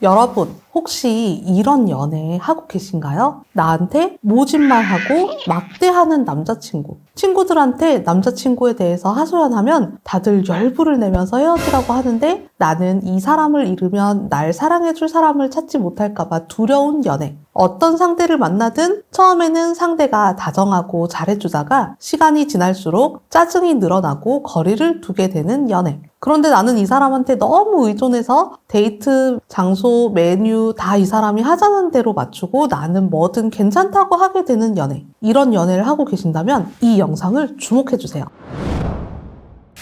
여러분, 혹시 이런 연애 하고 계신가요? 나한테 모진말 하고 막대하는 남자친구. 친구들한테 남자친구에 대해서 하소연하면 다들 열불을 내면서 헤어지라고 하는데 나는 이 사람을 잃으면 날 사랑해줄 사람을 찾지 못할까봐 두려운 연애. 어떤 상대를 만나든 처음에는 상대가 다정하고 잘해주다가 시간이 지날수록 짜증이 늘어나고 거리를 두게 되는 연애. 그런데 나는 이 사람한테 너무 의존해서 데이트, 장소, 메뉴 다 이 사람이 하자는 대로 맞추고 나는 뭐든 괜찮다고 하게 되는 연애. 이런 연애를 하고 계신다면 이 영상을 주목해주세요.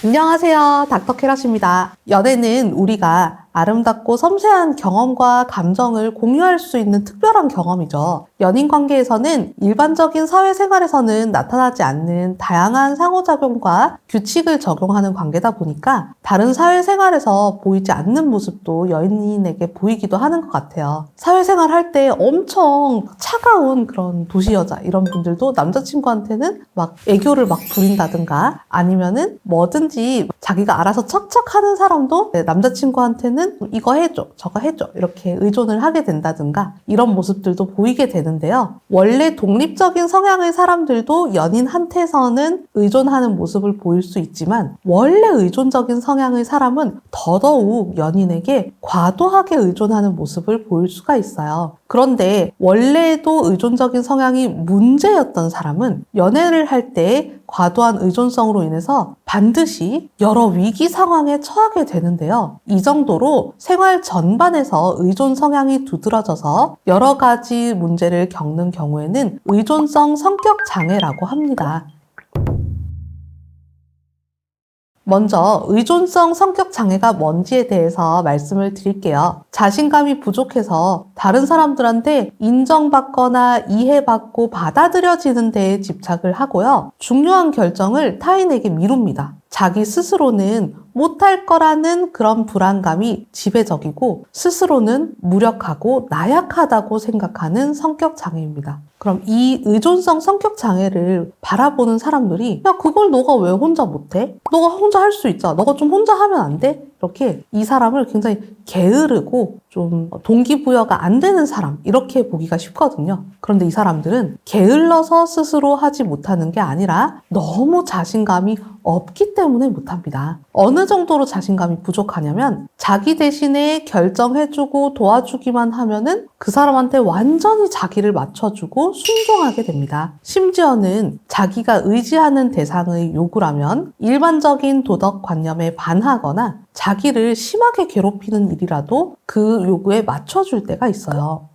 안녕하세요. 닥터케라입니다. 연애는 우리가 아름답고 섬세한 경험과 감정을 공유할 수 있는 특별한 경험이죠. 연인 관계에서는 일반적인 사회생활에서는 나타나지 않는 다양한 상호작용과 규칙을 적용하는 관계다 보니까 다른 사회생활에서 보이지 않는 모습도 연인에게 보이기도 하는 것 같아요. 사회생활 할 때 엄청 차가운 그런 도시 여자 이런 분들도 남자친구한테는 막 애교를 막 부린다든가 아니면은 뭐든지 자기가 알아서 척척 하는 사람도 남자친구한테는 이거 해줘, 저거 해줘 이렇게 의존을 하게 된다든가 이런 모습들도 보이게 되는데요. 원래 독립적인 성향의 사람들도 연인한테서는 의존하는 모습을 보일 수 있지만 원래 의존적인 성향의 사람은 더더욱 연인에게 과도하게 의존하는 모습을 보일 수가 있어요. 그런데 원래도 의존적인 성향이 문제였던 사람은 연애를 할 때 과도한 의존성으로 인해서 반드시 여러 위기 상황에 처하게 되는데요. 이 정도로 생활 전반에서 의존 성향이 두드러져서 여러 가지 문제를 겪는 경우에는 의존성 성격 장애라고 합니다. 먼저 의존성 성격 장애가 뭔지에 대해서 말씀을 드릴게요. 자신감이 부족해서 다른 사람들한테 인정받거나 이해받고 받아들여지는 데에 집착을 하고요. 중요한 결정을 타인에게 미룹니다. 자기 스스로는 못할 거라는 그런 불안감이 지배적이고 스스로는 무력하고 나약하다고 생각하는 성격 장애입니다. 그럼 이 의존성 성격 장애를 바라보는 사람들이 야 그걸 너가 왜 혼자 못해? 너가 혼자 할 수 있잖아. 너가 좀 혼자 하면 안 돼? 이렇게 이 사람을 굉장히 게으르고 좀 동기부여가 안 되는 사람 이렇게 보기가 쉽거든요. 그런데 이 사람들은 게을러서 스스로 하지 못하는 게 아니라 너무 자신감이 없기 때문에 못합니다. 어느 정도로 자신감이 부족하냐면 자기 대신에 결정해주고 도와주기만 하면은 그 사람한테 완전히 자기를 맞춰주고 순종하게 됩니다. 심지어는 자기가 의지하는 대상의 요구라면 일반적인 도덕관념에 반하거나 자기를 심하게 괴롭히는 일이라도 그 요구에 맞춰줄 때가 있어요.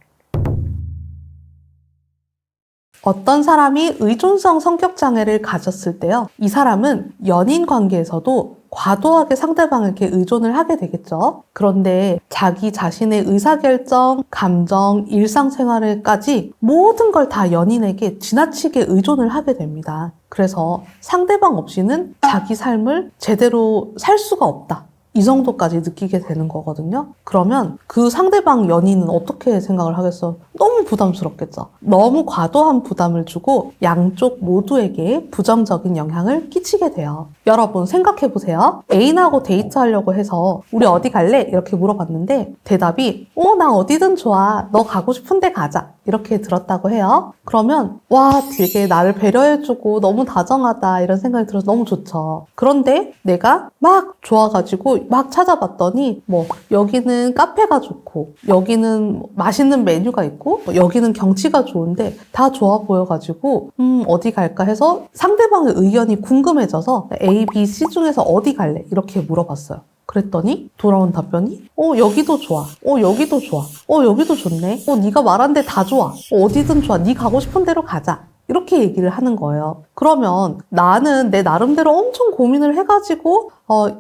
어떤 사람이 의존성 성격 장애를 가졌을 때요. 이 사람은 연인 관계에서도 과도하게 상대방에게 의존을 하게 되겠죠. 그런데 자기 자신의 의사결정, 감정, 일상생활까지 모든 걸 다 연인에게 지나치게 의존을 하게 됩니다. 그래서 상대방 없이는 자기 삶을 제대로 살 수가 없다. 이 정도까지 느끼게 되는 거거든요. 그러면 그 상대방 연인은 어떻게 생각을 하겠어? 너무 부담스럽겠죠. 너무 과도한 부담을 주고 양쪽 모두에게 부정적인 영향을 끼치게 돼요. 여러분 생각해보세요. 애인하고 데이트하려고 해서 우리 어디 갈래? 이렇게 물어봤는데 대답이 나 어디든 좋아. 너 가고 싶은 데 가자. 이렇게 들었다고 해요. 그러면 와 되게 나를 배려해주고 너무 다정하다 이런 생각이 들어서 너무 좋죠. 그런데 내가 막 좋아가지고 막 찾아봤더니 뭐 여기는 카페가 좋고 여기는 맛있는 메뉴가 있고 여기는 경치가 좋은데 다 좋아 보여가지고 어디 갈까 해서 상대방의 의견이 궁금해져서 A, B, C 중에서 어디 갈래? 이렇게 물어봤어요. 그랬더니 돌아온 답변이 여기도 좋아. 여기도 좋아. 여기도 좋네. 네가 말한 데 다 좋아. 어디든 좋아. 네 가고 싶은 데로 가자. 이렇게 얘기를 하는 거예요. 그러면 나는 내 나름대로 엄청 고민을 해가지고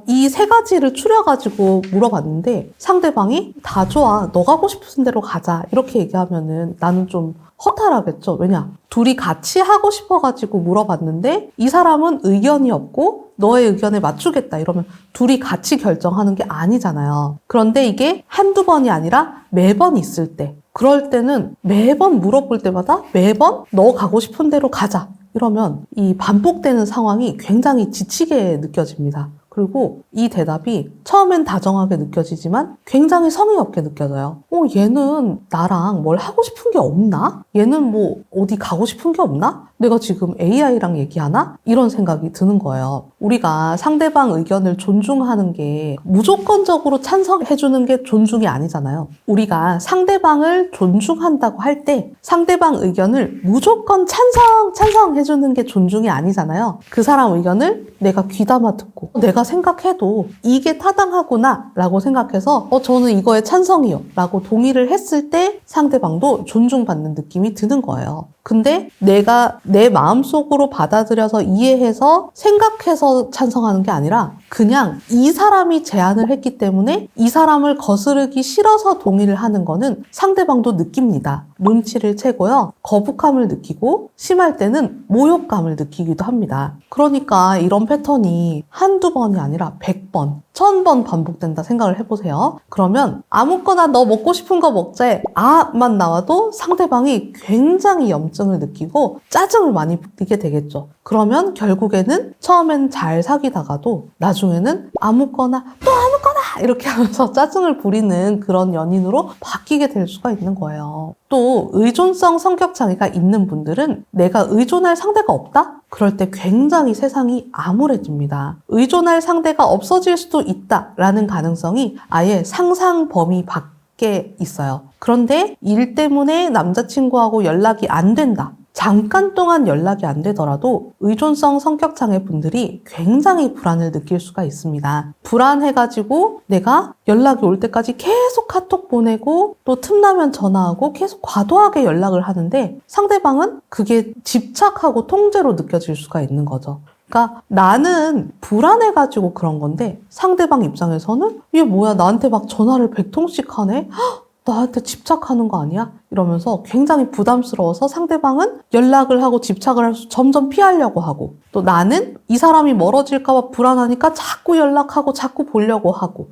이 세 가지를 추려가지고 물어봤는데 상대방이 다 좋아. 너 가고 싶은 데로 가자. 이렇게 얘기하면은 나는 좀 허탈하겠죠. 왜냐? 둘이 같이 하고 싶어가지고 물어봤는데 이 사람은 의견이 없고 너의 의견에 맞추겠다 이러면 둘이 같이 결정하는 게 아니잖아요. 그런데 이게 한두 번이 아니라 매번 있을 때 그럴 때는 매번 물어볼 때마다 매번 너 가고 싶은 대로 가자 이러면 이 반복되는 상황이 굉장히 지치게 느껴집니다. 그리고 이 대답이 처음엔 다정하게 느껴지지만 굉장히 성의 없게 느껴져요. 얘는 나랑 뭘 하고 싶은 게 없나? 얘는 뭐 어디 가고 싶은 게 없나? 내가 지금 AI랑 얘기하나? 이런 생각이 드는 거예요. 우리가 상대방 의견을 존중하는 게 무조건적으로 찬성해주는 게 존중이 아니잖아요. 우리가 상대방을 존중한다고 할 때 상대방 의견을 무조건 찬성해주는 게 존중이 아니잖아요. 그 사람 의견을 내가 귀담아 듣고 내가 생각해도 이게 타당하구나 라고 생각해서 저는 이거에 찬성이요 라고 동의를 했을 때 상대방도 존중받는 느낌이 드는 거예요. 근데 내가 내 마음속으로 받아들여서 이해해서 생각해서 찬성하는 게 아니라 그냥 이 사람이 제안을 했기 때문에 이 사람을 거스르기 싫어서 동의를 하는 거는 상대방도 느낍니다. 눈치를 채고요. 거북함을 느끼고 심할 때는 모욕감을 느끼기도 합니다. 그러니까 이런 패턴이 한두 번이 아니라 100번, 1000번 반복된다 생각을 해보세요. 그러면 아무거나 너 먹고 싶은 거 먹재 아만 나와도 상대방이 굉장히 염증을 느끼고 짜증을 많이 느끼게 되겠죠. 그러면 결국에는 처음엔 잘 사귀다가도 나중에는 아무거나 또 아무거나 이렇게 하면서 짜증을 부리는 그런 연인으로 바뀌게 될 수가 있는 거예요. 또 의존성 성격 장애가 있는 분들은 내가 의존할 상대가 없다? 그럴 때 굉장히 세상이 암울해집니다. 의존할 상대가 없어질 수도 있다라는 가능성이 아예 상상 범위 밖에 있어요. 그런데 일 때문에 남자친구하고 연락이 안 된다. 잠깐 동안 연락이 안 되더라도 의존성 성격장애 분들이 굉장히 불안을 느낄 수가 있습니다. 불안해가지고 내가 연락이 올 때까지 계속 카톡 보내고 또 틈나면 전화하고 계속 과도하게 연락을 하는데 상대방은 그게 집착하고 통제로 느껴질 수가 있는 거죠. 그러니까 나는 불안해가지고 그런 건데 상대방 입장에서는 이게 뭐야 나한테 막 전화를 100통씩 하네? 나한테 집착하는 거 아니야? 이러면서 굉장히 부담스러워서 상대방은 연락을 하고 집착을 해서 점점 피하려고 하고 또 나는 이 사람이 멀어질까 봐 불안하니까 자꾸 연락하고 자꾸 보려고 하고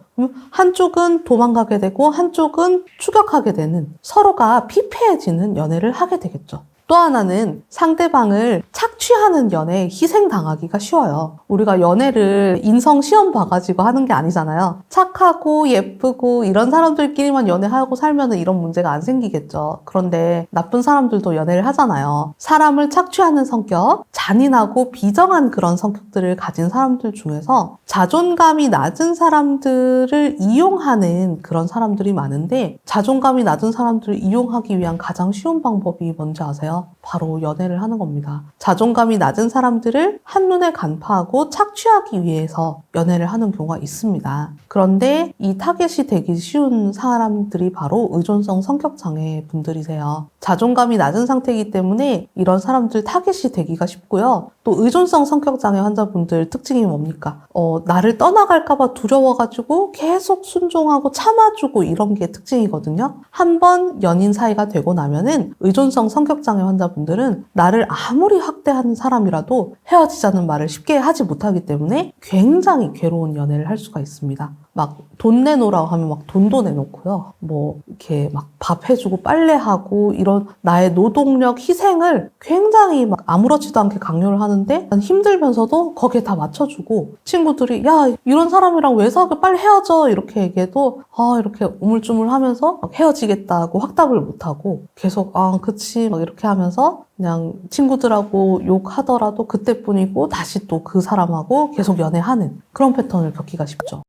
한쪽은 도망가게 되고 한쪽은 추격하게 되는 서로가 피폐해지는 연애를 하게 되겠죠. 또 하나는 상대방을 착취하는 연애에 희생당하기가 쉬워요. 우리가 연애를 인성 시험 봐가지고 하는 게 아니잖아요. 착하고 예쁘고 이런 사람들끼리만 연애하고 살면 이런 문제가 안 생기겠죠. 그런데 나쁜 사람들도 연애를 하잖아요. 사람을 착취하는 성격, 잔인하고 비정한 그런 성격들을 가진 사람들 중에서 자존감이 낮은 사람들을 이용하는 그런 사람들이 많은데 자존감이 낮은 사람들을 이용하기 위한 가장 쉬운 방법이 뭔지 아세요? 바로 연애를 하는 겁니다. 자존감이 낮은 사람들을 한눈에 간파하고 착취하기 위해서 연애를 하는 경우가 있습니다. 그런데 이 타겟이 되기 쉬운 사람들이 바로 의존성 성격장애 분들이세요. 자존감이 낮은 상태이기 때문에 이런 사람들 타겟이 되기가 쉽고요. 또 의존성 성격장애 환자분들 특징이 뭡니까? 나를 떠나갈까봐 두려워가지고 계속 순종하고 참아주고 이런 게 특징이거든요. 한번 연인 사이가 되고 나면은 의존성 성격장애 환자분들은 나를 아무리 학대하는 사람이라도 헤어지자는 말을 쉽게 하지 못하기 때문에 굉장히 괴로운 연애를 할 수가 있습니다. 막 돈 내놓으라고 하면 막 돈도 내놓고요. 뭐 이렇게 막 밥 해주고 빨래하고 이런 나의 노동력 희생을 굉장히 막 아무렇지도 않게 강요를 하는데 힘들면서도 거기에 다 맞춰주고 친구들이 야 이런 사람이랑 왜 사귀어 빨리 헤어져 이렇게 얘기해도 이렇게 우물쭈물하면서 막 헤어지겠다고 확답을 못하고 계속 그치 막 이렇게 하면서 그냥 친구들하고 욕하더라도 그때뿐이고 다시 또 그 사람하고 계속 연애하는 그런 패턴을 겪기가 쉽죠.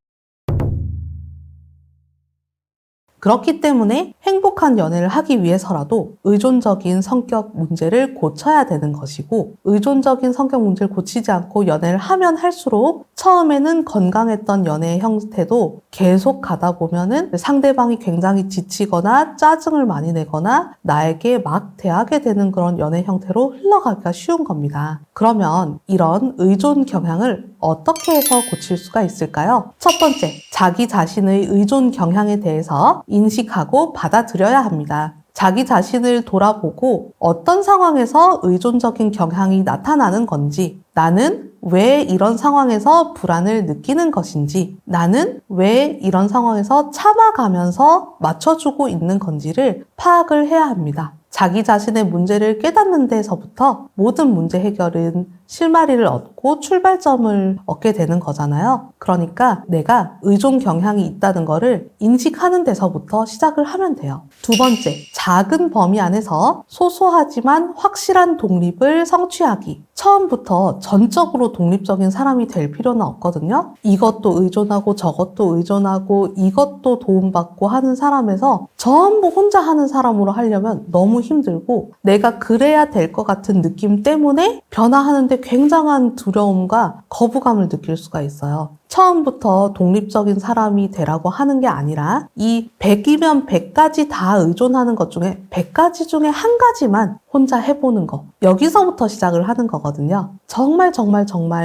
그렇기 때문에 행복한 연애를 하기 위해서라도 의존적인 성격 문제를 고쳐야 되는 것이고 의존적인 성격 문제를 고치지 않고 연애를 하면 할수록 처음에는 건강했던 연애의 형태도 계속 가다 보면은 상대방이 굉장히 지치거나 짜증을 많이 내거나 나에게 막 대하게 되는 그런 연애 형태로 흘러가기가 쉬운 겁니다. 그러면 이런 의존 경향을 어떻게 해서 고칠 수가 있을까요? 첫 번째, 자기 자신의 의존 경향에 대해서 인식하고 받아들여야 합니다. 자기 자신을 돌아보고 어떤 상황에서 의존적인 경향이 나타나는 건지, 나는 왜 이런 상황에서 불안을 느끼는 것인지, 나는 왜 이런 상황에서 참아가면서 맞춰주고 있는 건지를 파악을 해야 합니다. 자기 자신의 문제를 깨닫는 데서부터 모든 문제 해결은 실마리를 얻고 갖고 출발점을 얻게 되는 거잖아요. 그러니까 내가 의존 경향이 있다는 거를 인식하는 데서부터 시작을 하면 돼요. 두 번째, 작은 범위 안에서 소소하지만 확실한 독립을 성취하기. 처음부터 전적으로 독립적인 사람이 될 필요는 없거든요. 이것도 의존하고 저것도 의존하고 이것도 도움받고 하는 사람에서 전부 혼자 하는 사람으로 하려면 너무 힘들고 내가 그래야 될 것 같은 느낌 때문에 변화하는데 굉장한 두려움과 거부감을 느낄 수가 있어요. 처음부터 독립적인 사람이 되라고 하는 게 아니라 이 100이면 100가지 다 의존하는 것 중에 100가지 중에 한 가지만 혼자 해보는 거. 여기서부터 시작을 하는 거거든요. 정말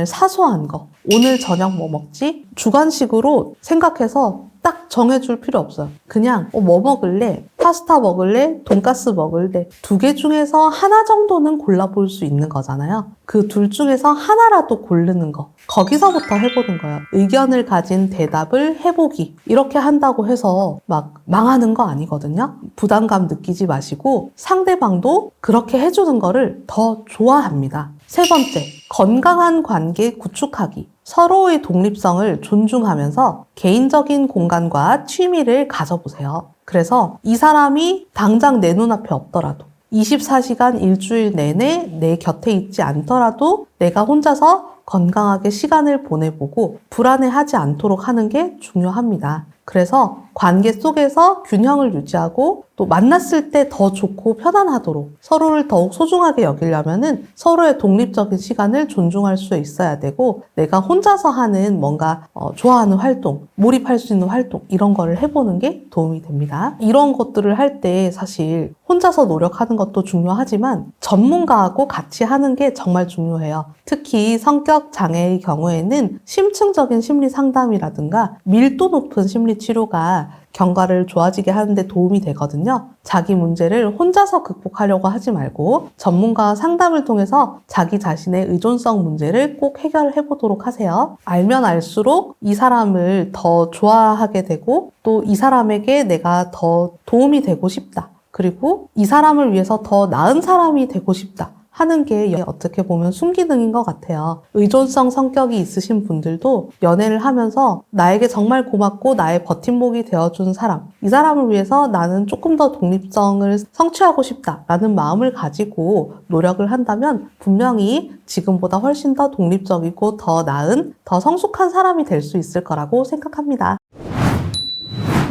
사소한 거. 오늘 저녁 뭐 먹지? 주관식으로 생각해서 딱 정해줄 필요 없어요. 그냥 뭐 먹을래? 파스타 먹을래? 돈가스 먹을래? 두 개 중에서 하나 정도는 골라볼 수 있는 거잖아요. 그 둘 중에서 하나라도 고르는 거. 거기서부터 해보는 거예요. 의견을 가진 대답을 해보기. 이렇게 한다고 해서 막 망하는 거 아니거든요. 부담감 느끼지 마시고 상대방도 그렇게 해주는 거를 더 좋아합니다. 세 번째, 건강한 관계 구축하기. 서로의 독립성을 존중하면서 개인적인 공간과 취미를 가져보세요. 그래서 이 사람이 당장 내 눈앞에 없더라도 24시간 일주일 내내 내 곁에 있지 않더라도 내가 혼자서 건강하게 시간을 보내보고 불안해하지 않도록 하는 게 중요합니다. 그래서 관계 속에서 균형을 유지하고 또 만났을 때 더 좋고 편안하도록 서로를 더욱 소중하게 여기려면은 서로의 독립적인 시간을 존중할 수 있어야 되고 내가 혼자서 하는 뭔가 좋아하는 활동, 몰입할 수 있는 활동 이런 거를 해보는 게 도움이 됩니다. 이런 것들을 할 때 사실 혼자서 노력하는 것도 중요하지만 전문가하고 같이 하는 게 정말 중요해요. 특히 성격 장애의 경우에는 심층적인 심리 상담이라든가 밀도 높은 심리 치료가 경과를 좋아지게 하는데 도움이 되거든요. 자기 문제를 혼자서 극복하려고 하지 말고 전문가와 상담을 통해서 자기 자신의 의존성 문제를 꼭 해결해 보도록 하세요. 알면 알수록 이 사람을 더 좋아하게 되고 또 이 사람에게 내가 더 도움이 되고 싶다. 그리고 이 사람을 위해서 더 나은 사람이 되고 싶다. 하는 게 어떻게 보면 순기능인 것 같아요. 의존성 성격이 있으신 분들도 연애를 하면서 나에게 정말 고맙고 나의 버팀목이 되어준 사람, 이 사람을 위해서 나는 조금 더 독립성을 성취하고 싶다라는 마음을 가지고 노력을 한다면 분명히 지금보다 훨씬 더 독립적이고 더 나은, 더 성숙한 사람이 될 수 있을 거라고 생각합니다.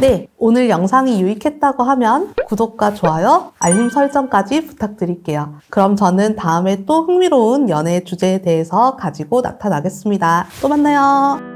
네, 오늘 영상이 유익했다고 하면 구독과 좋아요, 알림 설정까지 부탁드릴게요. 그럼 저는 다음에 또 흥미로운 연애 주제에 대해서 가지고 나타나겠습니다. 또 만나요.